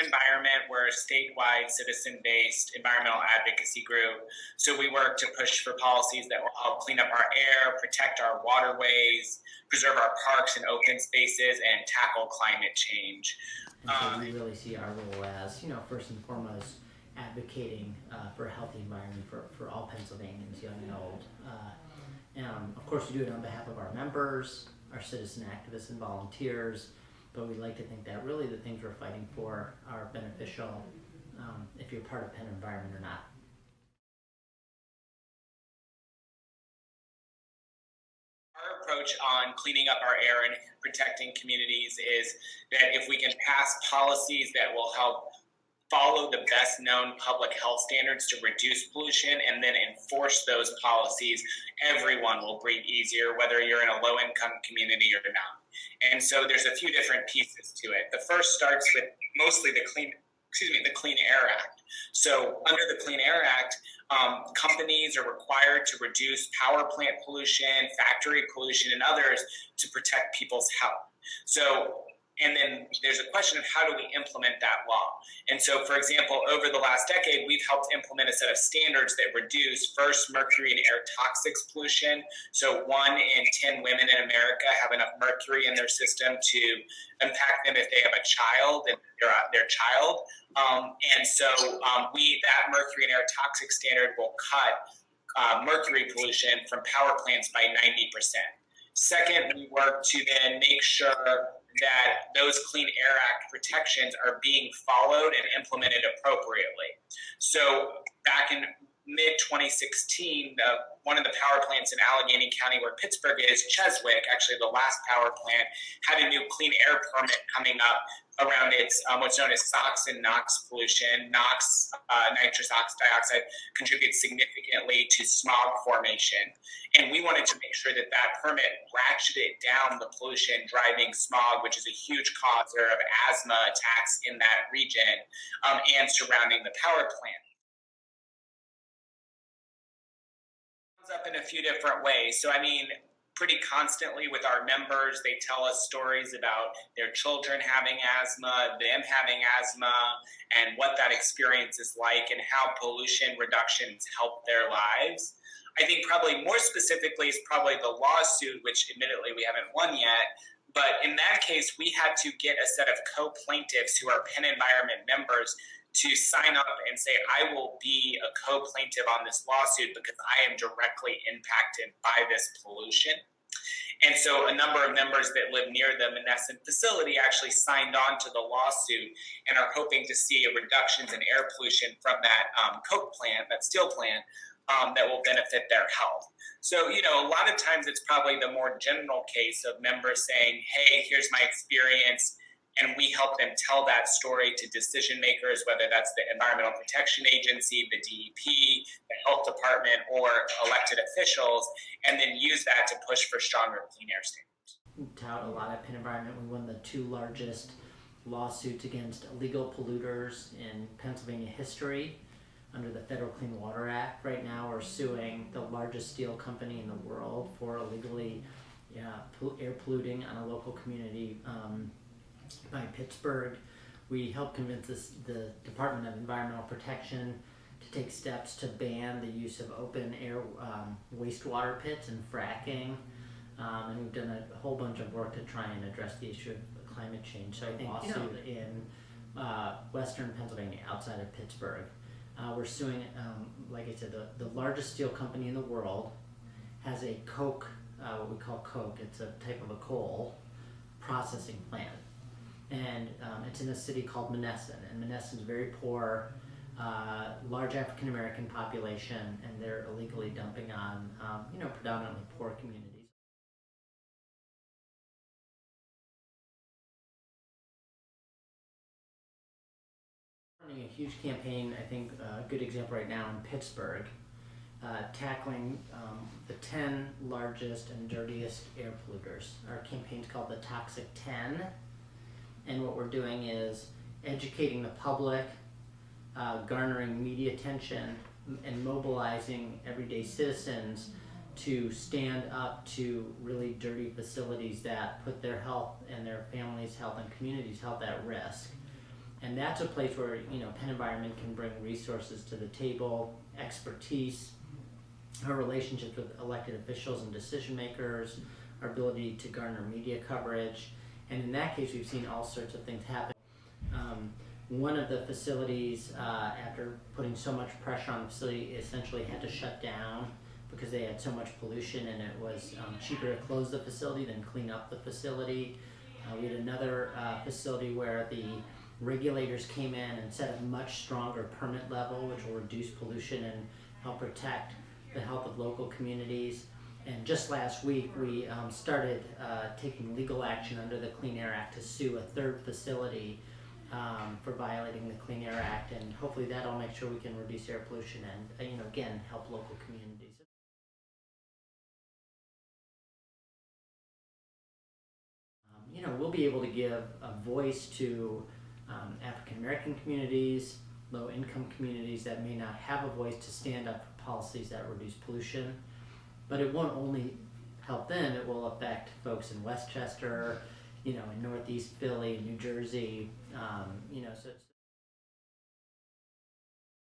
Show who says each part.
Speaker 1: Environment, we're a statewide citizen-based environmental advocacy group. So we work to push for policies that will help clean up our air, protect our waterways, preserve our parks and open spaces, and tackle climate change.
Speaker 2: And so we really see our role as, first and foremost, advocating for a healthy environment for all Pennsylvanians, young and old. And of course, we do it on behalf of our members, our citizen activists and volunteers, but we like to think that really the things we're fighting for are beneficial if you're part of Penn Environment or not.
Speaker 1: Our approach on cleaning up our air and protecting communities is that if we can pass policies that will help follow the best known public health standards to reduce pollution and then enforce those policies, everyone will breathe easier, whether you're in a low income community or not. And so there's a few different pieces to it. The first starts with mostly the Clean Air Act. So under the Clean Air Act, companies are required to reduce power plant pollution, factory pollution, and others to protect people's health. And then there's a question of how do we implement that law? And so, for example, over the last decade, we've helped implement a set of standards that reduce first mercury and air toxics pollution. So 1 in 10 women in America have enough mercury in their system to impact them if they have a child and their child. That mercury and air toxic standard will cut mercury pollution from power plants by 90%. Second, we work to then make sure that those Clean Air Act protections are being followed and implemented appropriately. So back in mid-2016, one of the power plants in Allegheny County where Pittsburgh is, Cheswick, actually the last power plant, had a new clean air permit coming up around its what's known as SOx and NOx pollution. NOx, nitrous dioxide, contributes significantly to smog formation. And we wanted to make sure that permit ratcheted down the pollution driving smog, which is a huge causer of asthma attacks in that region and surrounding the power plant. Up in a few different ways. So, pretty constantly with our members, they tell us stories about their children having asthma, them having asthma, and what that experience is like and how pollution reductions help their lives. I think probably more specifically is probably the lawsuit, which admittedly we haven't won yet. But in that case, we had to get a set of co-plaintiffs who are Penn Environment members to sign up and say, I will be a co-plaintiff on this lawsuit because I am directly impacted by this pollution. And so a number of members that live near the Monessen facility actually signed on to the lawsuit and are hoping to see reductions in air pollution from that coke plant, that steel plant, that will benefit their health. So, a lot of times it's probably the more general case of members saying, hey, here's my experience. And we help them tell that story to decision makers, whether that's the Environmental Protection Agency, the DEP, the health department, or elected officials, and then use that to push for stronger clean air standards.
Speaker 2: We tout a lot at Penn Environment. We won the 2 largest lawsuits against illegal polluters in Pennsylvania history under the Federal Clean Water Act. Right now we're suing the largest steel company in the world for illegally air polluting on a local community by Pittsburgh. We helped convince the Department of Environmental Protection to take steps to ban the use of open air wastewater pits and fracking. And we've done a whole bunch of work to try and address the issue of climate change. So I think in western Pennsylvania, outside of Pittsburgh, we're suing, like I said, the largest steel company in the world has a coke, what we call coke. It's a type of a coal processing plant. And it's in a city called Monessen, and Monessen's very poor, large African American population, and they're illegally dumping on, predominantly poor communities. Running a huge campaign, I think a good example right now in Pittsburgh, tackling the 10 largest and dirtiest air polluters. Our campaign's called the Toxic 10. And what we're doing is educating the public, garnering media attention, and mobilizing everyday citizens to stand up to really dirty facilities that put their health and their families' health and communities' health at risk. And that's a place where, Penn Environment can bring resources to the table, expertise, our relationships with elected officials and decision makers, our ability to garner media coverage. And in that case, we've seen all sorts of things happen. One of the facilities, after putting so much pressure on the facility, essentially had to shut down because they had so much pollution, and it was cheaper to close the facility than clean up the facility. We had another facility where the regulators came in and set a much stronger permit level, which will reduce pollution and help protect the health of local communities. And just last week, we started taking legal action under the Clean Air Act to sue a third facility for violating the Clean Air Act, and hopefully that'll make sure we can reduce air pollution and, again, help local communities. We'll be able to give a voice to African American communities, low income communities that may not have a voice to stand up for policies that reduce pollution. But it won't only help them, it will affect folks in Westchester, in Northeast Philly, New Jersey, so it's